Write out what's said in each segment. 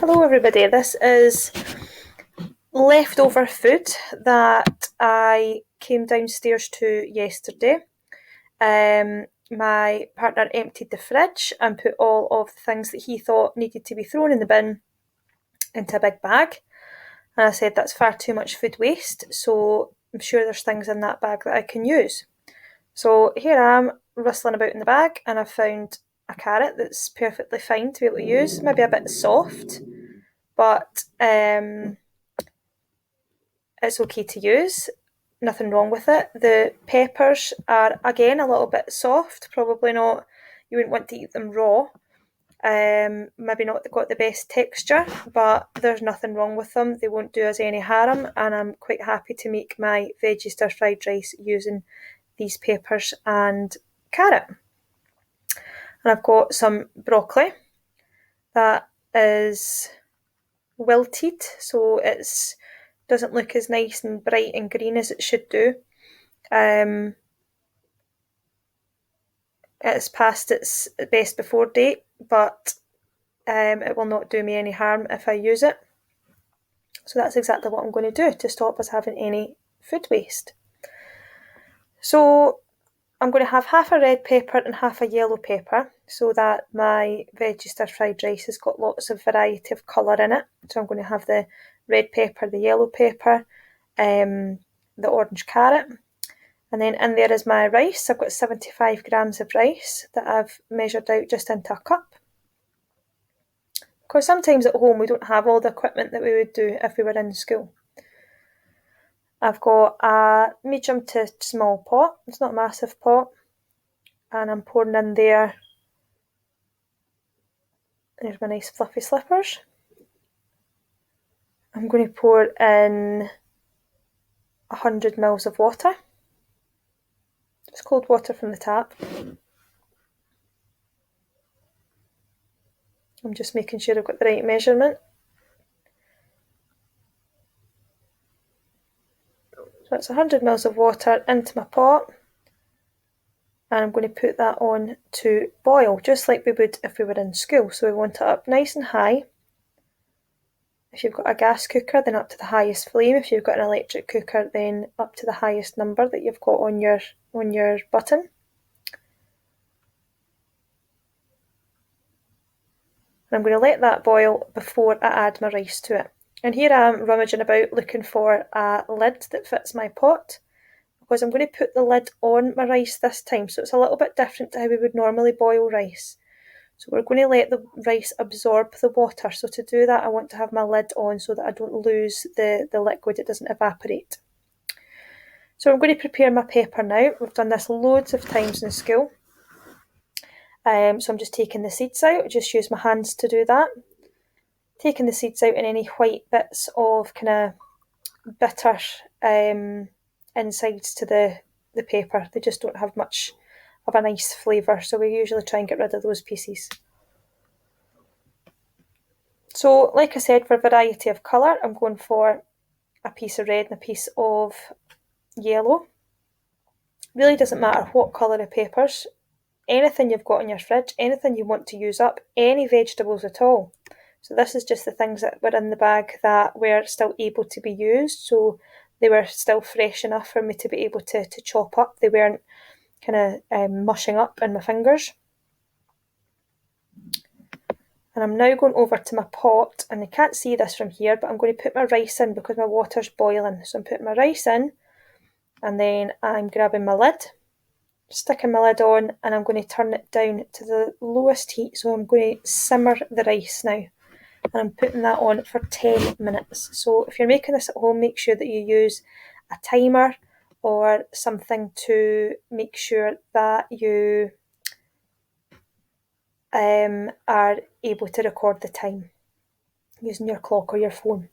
Hello everybody, this is leftover food that I came downstairs to yesterday. My partner emptied the fridge and put all of the things that he thought needed to be thrown in the bin into a big bag. And I said that's far too much food waste, so I'm sure there's things in that bag that I can use. So here I am rustling about in the bag and I've found a carrot that's perfectly fine to be able to use, maybe a bit soft, but it's okay to use, nothing wrong with it. The peppers are again a little bit soft, probably not, you wouldn't want to eat them raw. Maybe not got the best texture, but there's nothing wrong with them. They won't do us any harm, and I'm quite happy to make my veggie stir fried rice using these peppers and carrot. And I've got some broccoli that is wilted, so it's doesn't look as nice and bright and green as it should do. It's past its best before date, but it will not do me any harm if I use it. So that's exactly what I'm going to do to stop us having any food waste. So I'm going to have half a red pepper and half a yellow pepper so that my veggie stir fried rice has got lots of variety of colour in it. So I'm going to have the red pepper, the yellow pepper, the orange carrot, and then in there is my rice. I've got 75 grams of rice that I've measured out just into a cup. Because sometimes at home we don't have all the equipment that we would do if we were in school. I've got a medium to small pot, it's not a massive pot, and I'm pouring in there, there's my nice fluffy slippers. I'm going to pour in 100 ml of water. It's cold water from the tap. I'm just making sure I've got the right measurement. So it's 100 ml of water into my pot, and I'm going to put that on to boil, just like we would if we were in school. So we want it up nice and high. If you've got a gas cooker, then up to the highest flame. If you've got an electric cooker, then up to the highest number that you've got on your button. And I'm going to let that boil before I add my rice to it. And here I am rummaging about looking for a lid that fits my pot, because I'm going to put the lid on my rice this time, so it's a little bit different to how we would normally boil rice. So we're going to let the rice absorb the water. So to do that, I want to have my lid on so that I don't lose the liquid, it doesn't evaporate. So I'm going to prepare my pepper now. We've done this loads of times in school. So I'm just taking the seeds out, just use my hands to do that. Taking the seeds out and any white bits of kind of bitter insides to the pepper. They just don't have much of a nice flavour, so we usually try and get rid of those pieces. So like I said, for variety of colour, I'm going for a piece of red and a piece of yellow. Really doesn't matter what colour of peppers, anything you've got in your fridge, anything you want to use up, any vegetables at all. So this is just the things that were in the bag that were still able to be used, so they were still fresh enough for me to be able to chop up. They weren't kind of mushing up in my fingers. And I'm now going over to my pot, and you can't see this from here, but I'm going to put my rice in because my water's boiling. So I'm putting my rice in, and then I'm grabbing my lid, sticking my lid on, and I'm going to turn it down to the lowest heat. So I'm going to simmer the rice now, and I'm putting that on for 10 minutes. So if you're making this at home, make sure that you use a timer or something to make sure that you are able to record the time using your clock or your phone.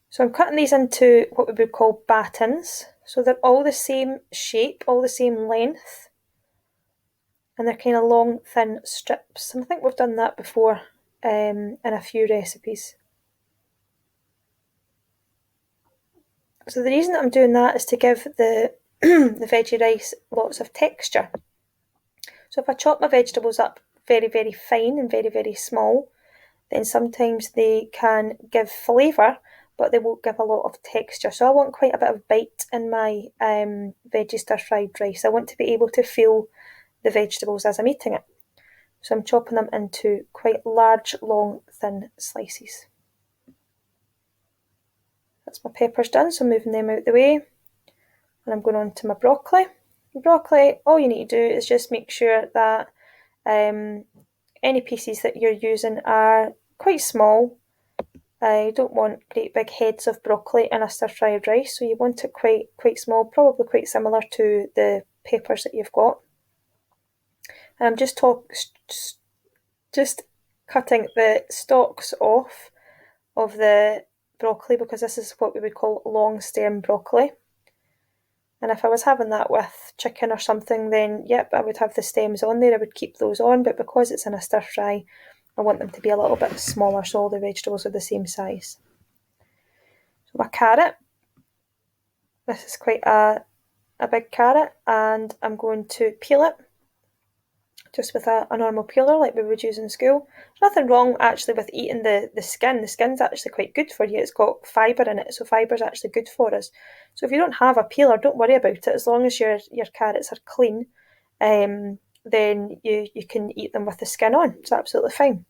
So I'm cutting these into what we would call battens. So they're all the same shape, all the same length, and they're kind of long, thin strips. And I think we've done that before in a few recipes. So the reason that I'm doing that is to give the the veggie rice lots of texture. So if I chop my vegetables up very, very fine and very, very small, then sometimes they can give flavour, but they won't give a lot of texture. So I want quite a bit of bite in my veggie stir-fried rice. I want to be able to feel the vegetables as I'm eating it. So I'm chopping them into quite large, long, thin slices. That's my peppers done, so I'm moving them out the way. And I'm going on to my broccoli. Broccoli, all you need to do is just make sure that any pieces that you're using are quite small. I don't want great big heads of broccoli in a stir-fried rice, so you want it quite small, probably quite similar to the peppers that you've got. And I'm just cutting the stalks off of the broccoli, because this is what we would call long stem broccoli. And if I was having that with chicken or something, then yep, I would have the stems on there, I would keep those on, but because it's in a stir fry, I want them to be a little bit smaller so all the vegetables are the same size. So my carrot, this is quite a big carrot, and I'm going to peel it just with a normal peeler like we would use in school. There's nothing wrong actually with eating the skin. The skin's actually quite good for you. It's got fibre in it, so fibre's actually good for us. So if you don't have a peeler, don't worry about it. As long as your carrots are clean, then you can eat them with the skin on. It's absolutely fine.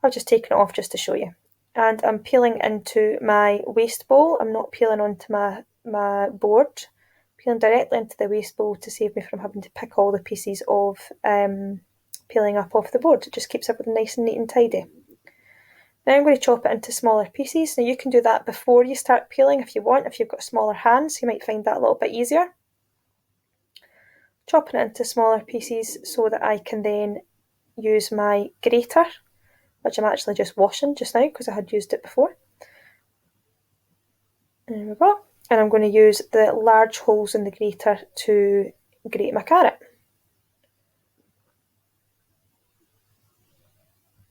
I've just taken it off just to show you. And I'm peeling into my waste bowl. I'm not peeling onto my board. Peeling directly into the waste bowl to save me from having to pick all the pieces of peeling up off the board. It just keeps everything nice and neat and tidy. Now I'm going to chop it into smaller pieces. Now you can do that before you start peeling if you want. If you've got smaller hands, you might find that a little bit easier. Chopping it into smaller pieces so that I can then use my grater, which I'm actually just washing just now because I had used it before. There we go. And I'm going to use the large holes in the grater to grate my carrot.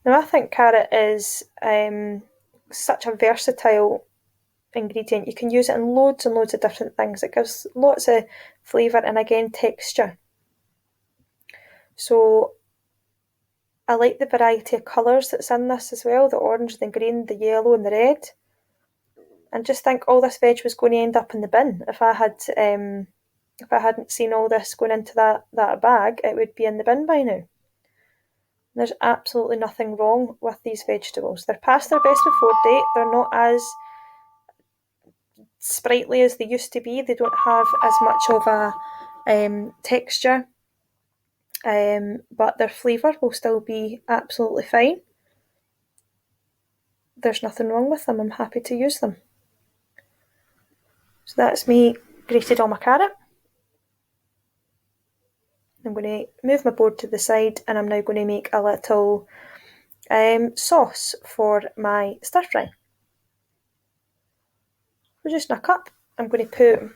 Now I think carrot is such a versatile ingredient. You can use it in loads and loads of different things. It gives lots of flavour and again texture. So I like the variety of colours that's in this as well, the orange, the green, the yellow and the red. And just think all this veg was going to end up in the bin. If I hadn't seen all this going into that bag, it would be in the bin by now. There's absolutely nothing wrong with these vegetables. They're past their best before date. They're not as sprightly as they used to be. They don't have as much of a texture, but their flavour will still be absolutely fine. There's nothing wrong with them. I'm happy to use them. So that's me grated all my carrot. I'm going to move my board to the side and I'm now going to make a little sauce for my stir fry. So just in a cup, I'm going to put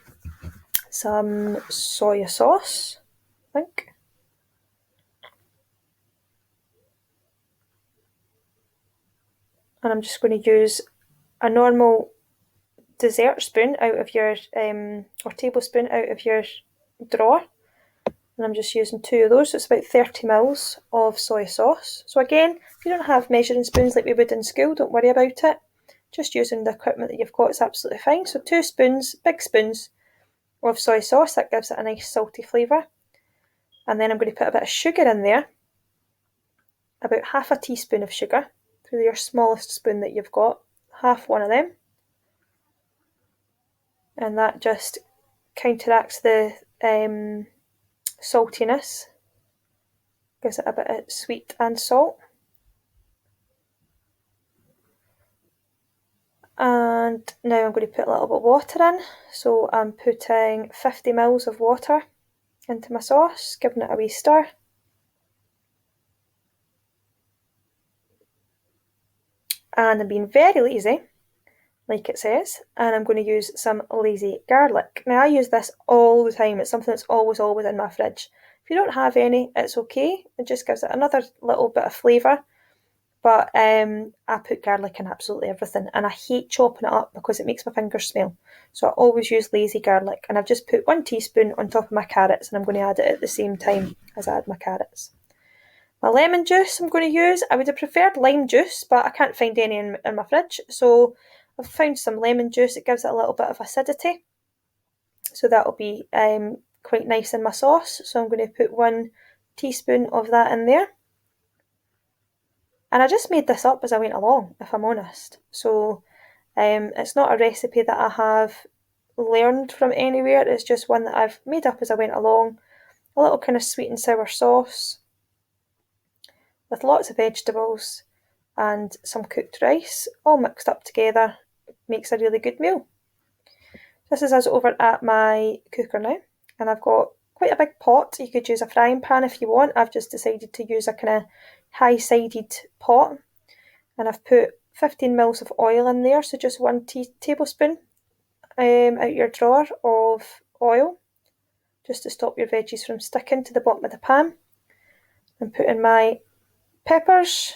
some soy sauce, I think. And I'm just going to use a normal dessert spoon out of your, or tablespoon out of your drawer. And I'm just using 2 of those, so it's about 30 ml of soy sauce. So again, if you don't have measuring spoons like we would in school, don't worry about it. Just using the equipment that you've got is absolutely fine. So 2 spoons, big spoons of soy sauce, that gives it a nice salty flavour. And then I'm going to put a bit of sugar in there, about half a teaspoon of sugar, through your smallest spoon that you've got, half one of them. And that just counteracts the saltiness, gives it a bit of sweet and salt. And now I'm going to put a little bit of water in. So I'm putting 50 ml of water into my sauce, giving it a wee stir. And I'm being very lazy, like it says, and I'm going to use some lazy garlic. Now I use this all the time. It's something that's always in my fridge. If you don't have any, it's okay. It just gives it another little bit of flavour. But I put garlic in absolutely everything, and I hate chopping it up because it makes my fingers smell. So I always use lazy garlic, and I've just put 1 teaspoon on top of my carrots, and I'm going to add it at the same time as I add my carrots. My lemon juice I'm going to use, I would have preferred lime juice, but I can't find any in my fridge, so I've found some lemon juice. It gives it a little bit of acidity, so that'll be quite nice in my sauce. So I'm going to put 1 teaspoon of that in there. And I just made this up as I went along, if I'm honest. So it's not a recipe that I have learned from anywhere, it's just one that I've made up as I went along. A little kind of sweet and sour sauce with lots of vegetables and some cooked rice, all mixed up together, makes a really good meal. This is us over at my cooker now, and I've got quite a big pot. You could use a frying pan if you want. I've just decided to use a kind of high-sided pot, and I've put 15 mils of oil in there, so just 1 tablespoon out your drawer of oil, just to stop your veggies from sticking to the bottom of the pan. I'm putting my peppers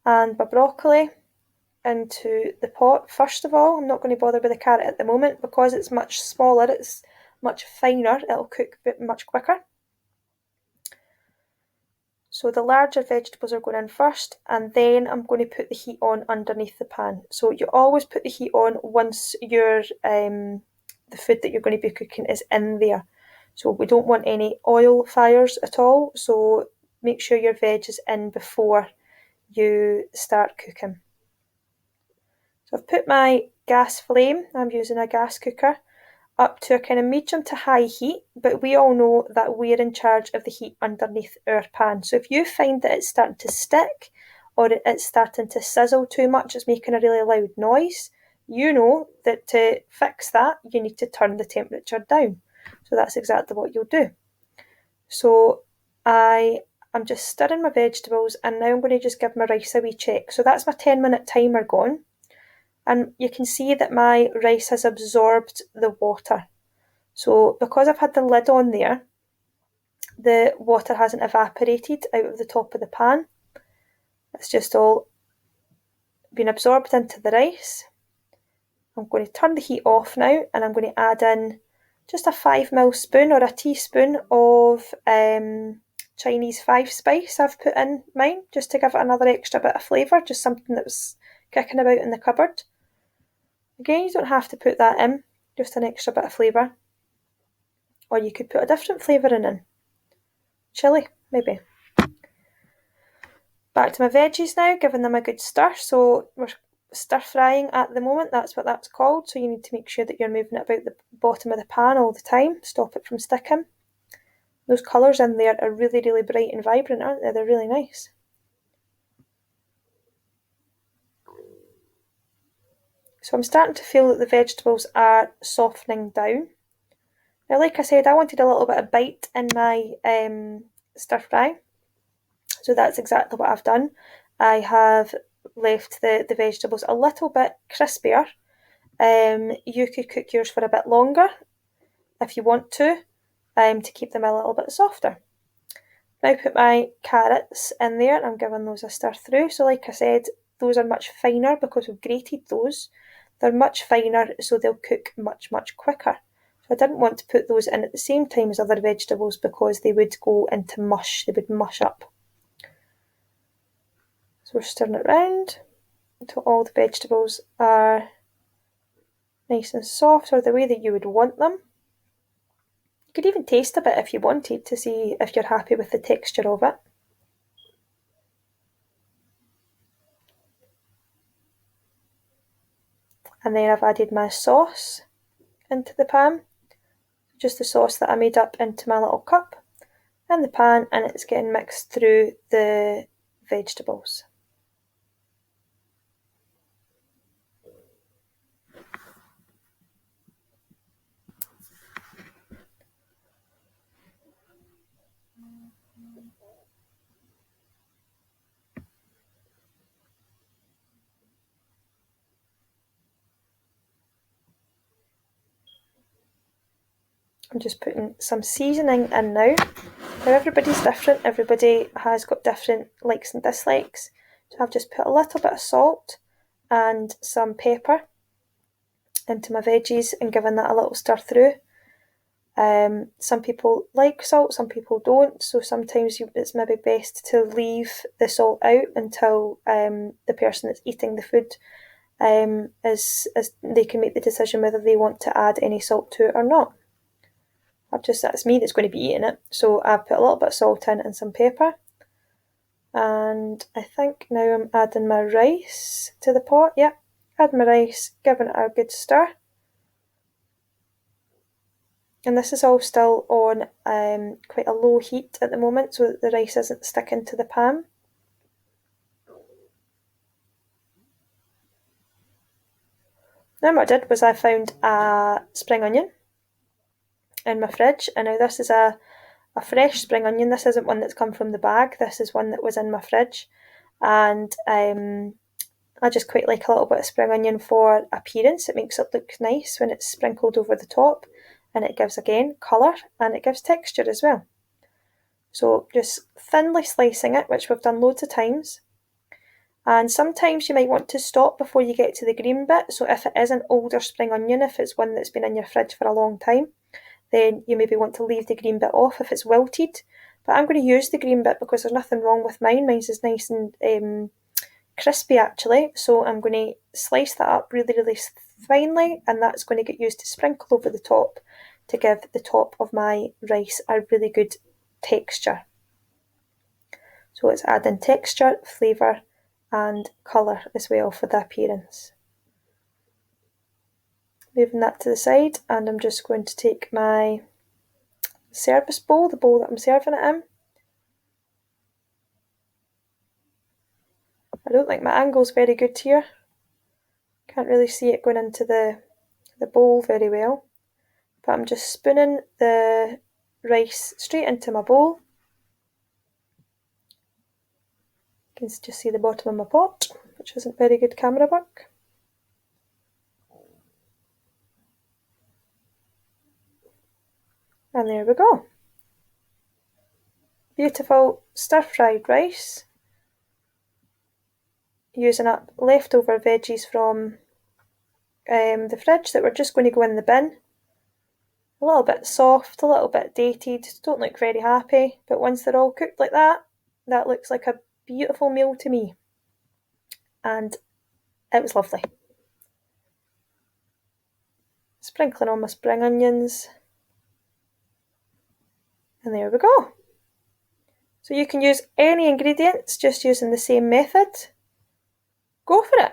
and my broccoli into the pot first of all. I'm not going to bother with the carrot at the moment because it's much smaller, it's much finer, it'll cook much quicker. So the larger vegetables are going in first, and then I'm going to put the heat on underneath the pan. So you always put the heat on once your the food that you're going to be cooking is in there. So we don't want any oil fires at all, so make sure your veg is in before you start cooking. So I've put my gas flame, I'm using a gas cooker, up to a kind of medium to high heat, but we all know that we're in charge of the heat underneath our pan. So if you find that it's starting to stick or it's starting to sizzle too much, it's making a really loud noise, you know that to fix that, you need to turn the temperature down. So that's exactly what you'll do. So I'm just stirring my vegetables, and now I'm going to just give my rice a wee check. So that's my 10-minute timer gone. And you can see that my rice has absorbed the water. So because I've had the lid on there, the water hasn't evaporated out of the top of the pan. It's just all been absorbed into the rice. I'm going to turn the heat off now, and I'm going to add in just a 5ml spoon or a teaspoon of Chinese 5 spice I've put in mine, just to give it another extra bit of flavour, just something that was kicking about in the cupboard. Again, you don't have to put that in, just an extra bit of flavour. Or you could put a different flavouring in. Chilli, maybe. Back to my veggies now, giving them a good stir. So we're stir frying at the moment, that's what that's called. So you need to make sure that you're moving it about the bottom of the pan all the time, stop it from sticking. Those colours in there are really, really bright and vibrant, aren't they? They're really nice. So I'm starting to feel that the vegetables are softening down. Now, like I said, I wanted a little bit of bite in my stir fry. So that's exactly what I've done. I have left the vegetables a little bit crispier. You could cook yours for a bit longer if you want to keep them a little bit softer. Now put my carrots in there, and I'm giving those a stir through. So like I said, those are much finer because we've grated those. They're much finer, so they'll cook much, much quicker. So I didn't want to put those in at the same time as other vegetables because they would go into mush, they would mush up. So we're stirring it around until all the vegetables are nice and soft, or the way that you would want them. You could even taste a bit if you wanted to see if you're happy with the texture of it. And then I've added my sauce into the pan, just the sauce that I made up into my little cup in the pan, and it's getting mixed through the vegetables. I'm just putting some seasoning in now. Now everybody's different, everybody has got different likes and dislikes. So I've just put a little bit of salt and some pepper into my veggies and given that a little stir through. Some people like salt, some people don't, so sometimes it's maybe best to leave the salt out until the person that's eating the food is they can make the decision whether they want to add any salt to it or not. That's me that's going to be eating it, so I've put a little bit of salt in and some pepper. And I think now I'm adding my rice to the pot. Yep, add my rice, giving it a good stir. And this is all still on quite a low heat at the moment so that the rice isn't sticking to the pan. Then what I did was I found a spring onion in my fridge, and now this is a fresh spring onion. This isn't one that's come from the bag, this is one that was in my fridge. And I just quite like a little bit of spring onion for appearance. It makes it look nice when it's sprinkled over the top, and it gives, again, colour, and it gives texture as well. So just thinly slicing it, which we've done loads of times. And sometimes you might want to stop before you get to the green bit. So if it is an older spring onion, if it's one that's been in your fridge for a long time, then you maybe want to leave the green bit off if it's wilted. But I'm going to use the green bit because there's nothing wrong with mine. Mine's is nice and crispy actually. So I'm going to slice that up really, really finely, and that's going to get used to sprinkle over the top to give the top of my rice a really good texture. So it's adding texture, flavour and colour as well for the appearance. Moving that to the side, and I'm just going to take my service bowl, the bowl that I'm serving it in. I don't think my angle's very good here. Can't really see it going into the bowl very well. But I'm just spooning the rice straight into my bowl. You can just see the bottom of my pot, which isn't very good camera work. And there we go. Beautiful stir-fried rice. Using up leftover veggies from the fridge that we're just going to go in the bin. A little bit soft, a little bit dated, don't look very happy, but once they're all cooked like that, that looks like a beautiful meal to me. And it was lovely. Sprinkling on my spring onions. And there we go. So you can use any ingredients just using the same method. Go for it.